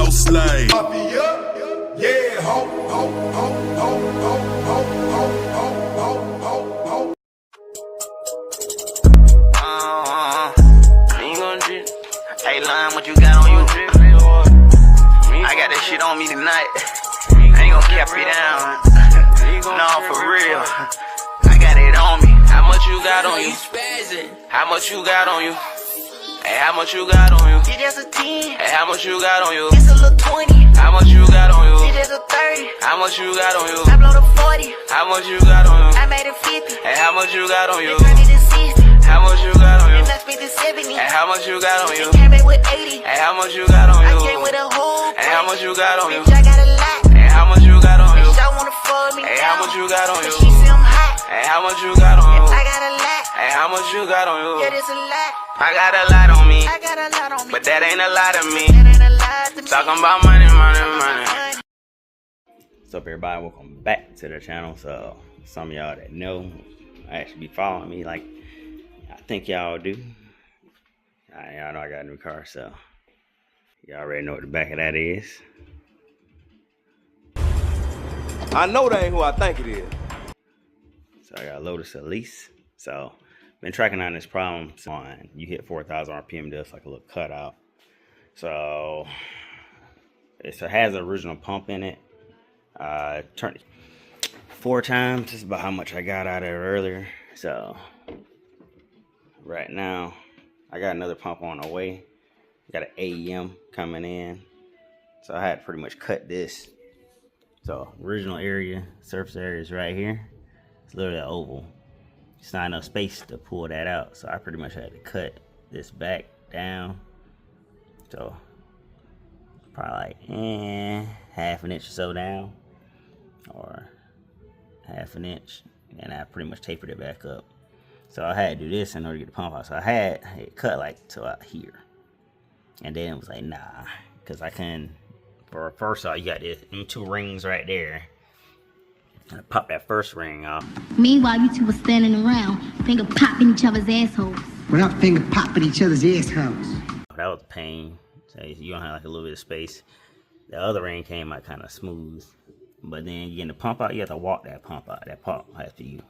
house slave. Yeah, ho, ho, ho, ho, ho, ho, ho, ho, ho, ho. Ain't gonna drip. Hey, Lime, what you got on you? I got that shit on me tonight. I ain't gonna cap you down. No, for real. I got it on me. How much you got on you? How much you got on you? Hey, how much you got on you? It's just a 10. Hey, how much you got on you? It's a little 20. How much you got on you? It's just a 30. How much you got on you? I blow the 40. How much you got on you? I made it 50. Hey, how much you got on you? They turned it to 60. How much you got on you? It left me to 70. Hey, how much you got on you? It came back with 80. Hey, how much you got on you? I came with a whole. Hey, how much you got on you? Bitch, I got a lot. Hey, how much you got on you? Bitch, I wanna fuck me. Hey, how much you got on you? She say I'm hot. Hey, how much you got on you? I got a lot. Hey, how much you got on you? Yeah, this a lot. I got a lot on me. I got a lot on me. But that ain't a lot of me. That ain't a lot to me. Talking about money, money, money. What's up, everybody? Welcome back to the channel. So some of y'all that know actually be following me, like I think y'all do. Y'all know I got a new car, so y'all already know what the back of that is. I know that ain't who I think it is. So I got a Lotus Elise. So been tracking on this problem. On you hit 4,000 RPM, does like a little cutout. So it has an original pump in it. Turned it 4 times. This is about how much I got out of it earlier. So right now I got another pump on the way. Got an AEM coming in. So I had to pretty much cut this. So original area, surface area is right here. It's literally an oval. It's not enough space to pull that out. So I pretty much had to cut this back down. So probably like half an inch or so down. Or half an inch. And I pretty much tapered it back up. So I had to do this in order to get the pump out. So I had it cut like to out here. And then it was like, nah. Because I couldn't. For first off, you got this, them 2 rings right there. And I popped that first ring off. Meanwhile, you two were standing around, finger popping each other's assholes. We're not finger popping each other's assholes. That was a pain. So you don't have like a little bit of space. The other ring came out kind of smooth. But then getting the pump out, you have to walk that pump out. That pump has to be,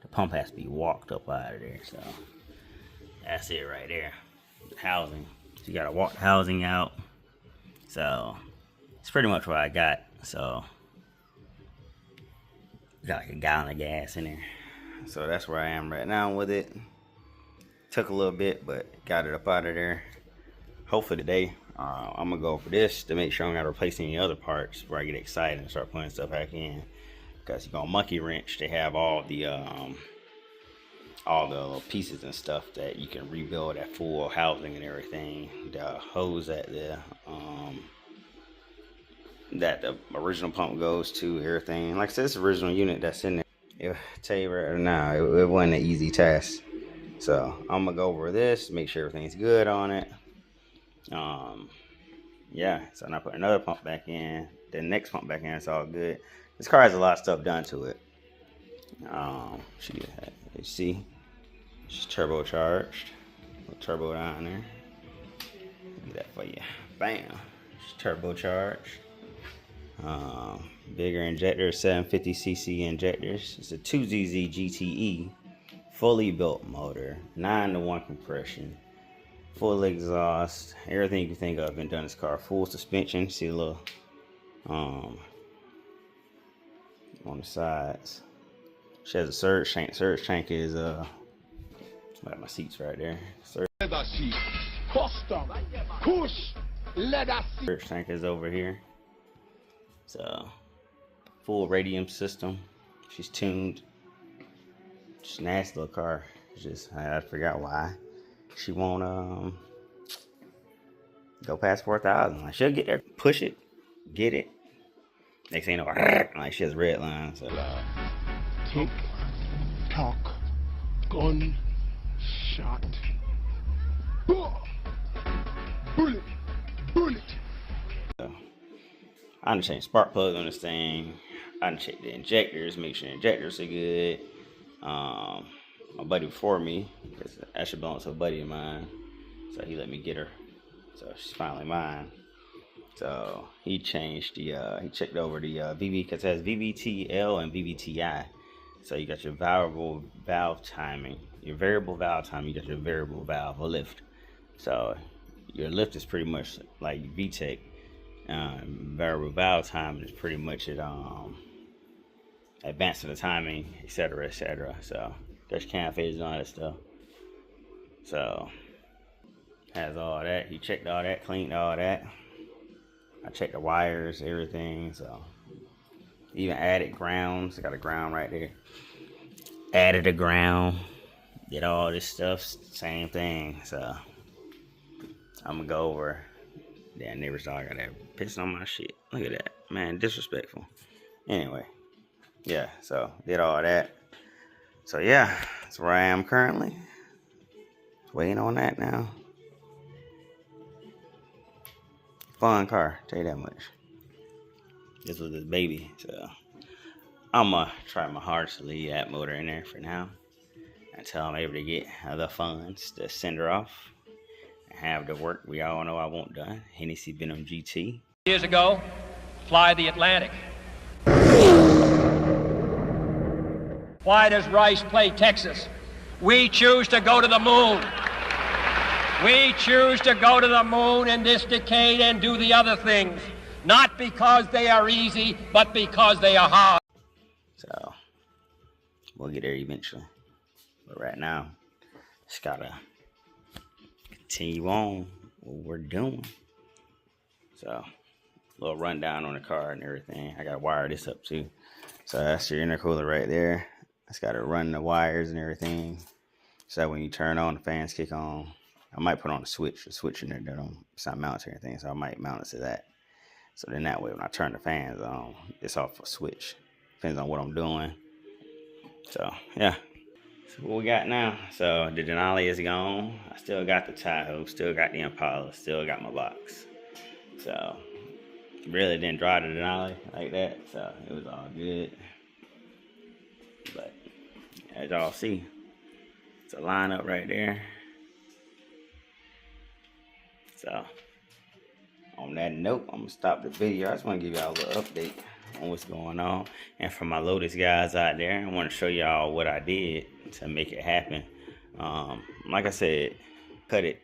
the pump has to be walked up out of there. So that's it right there. The housing. So you gotta walk the housing out. So it's pretty much what I got. So got like a gallon of gas in there. So that's where I am right now with it. Took a little bit, but got it up out of there. Hopefully today, I'm gonna go over this to make sure I don't gotta replace any other parts before I get excited and start putting stuff back in. Because you're gonna monkey wrench to have all the little pieces and stuff that you can rebuild that full housing and everything. The hose that the original pump goes to, everything. Like I said, this original unit that's in there. I'll tell you right now, it wasn't an easy task. So I'm gonna go over this, make sure everything's good on it. Yeah, so now I put another pump back in, the next pump back in, it's all good. This car has a lot of stuff done to it. You see, she's turbocharged. Little turbo down there. Do that for you. Bam. She's turbocharged. Bigger injector, 750cc injectors. It's a 2ZZ GTE, fully built motor, 9-to-1 compression, full exhaust, everything you can think of been done in this car. Full suspension. See a little on the sides. She has a surge tank. Surge tank is got my seats right there. Surge tank is over here. So full radium system. She's tuned. She's a nasty little car. Just I forgot why she won't go past 4,000. Like she'll get there, push it, get it. Next thing you know, like she has red lines. So. Tick tock, gun shot. Bullet, bullet. So, I done changed spark plugs on this thing. I done checked the injectors, make sure the injectors are good. My buddy before me, because that should belong to a buddy of mine, so he let me get her. So she's finally mine. So he changed the he checked over the VV, because it has VVTL and VVTI. So you got your variable valve timing, your variable valve timing, you got your variable valve lift. So your lift is pretty much like VTEC. Variable valve timing is pretty much it advancing the timing, etc., etc. So there's cam phases and all that stuff. So has all that. He checked all that, cleaned all that. I checked the wires, everything. So even added grounds. Got a ground right there. Added a ground. Did all this stuff. Same thing. So I'm gonna go over. Damn, neighbors dog got that pissing on my shit. Look at that, man. Disrespectful. Anyway, yeah. So did all that. So yeah, that's where I am currently. Waiting on that now. Fun car, tell you that much. This was his baby, so I'm gonna try my hardest to leave that motor in there for now until I'm able to get other funds to send her off and have the work we all know I want done. Hennessy Venom GT. Years ago, fly the Atlantic. Why does Rice play Texas? We choose to go to the moon. We choose to go to the moon in this decade and do the other things, not because they are easy, but because they are hard. So we'll get there eventually. But right now, just gotta continue on what we're doing. So a little rundown on the car and everything. I gotta wire this up too. So that's your intercooler right there. I just gotta run the wires and everything. So that when you turn on, the fans kick on. I might put on a switch in there that it's not mounted or anything, so I might mount it to that. So then that way, when I turn the fans on, it's off a switch. Depends on what I'm doing. So yeah, so what we got now. So the Denali is gone. I still got the Tahoe, still got the Impala, still got my box. So really didn't drive the Denali like that, so it was all good. But as y'all see, it's a lineup right there. So on that note, I'm gonna stop the video. I just want to give y'all a little update on what's going on. And for my Lotus guys out there, I want to show y'all what I did to make it happen. Like I said, cut it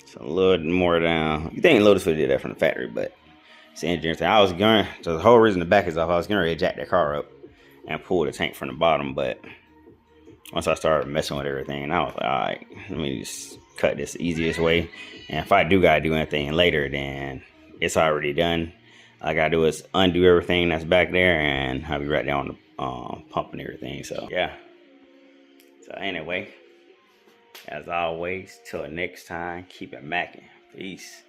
so a little more down. You think Lotus would have did that from the factory, but it's the engineer thing. I was going, so the whole reason the back is off, I was going to jack that car up and pull the tank from the bottom, but once I started messing with everything, and I was like, all right, let me just cut this the easiest way. And if I do gotta do anything later, then it's already done. All I gotta do is undo everything that's back there, and I'll be right there on the pump and everything. So yeah. So anyway, as always, till next time, keep it macking. Peace.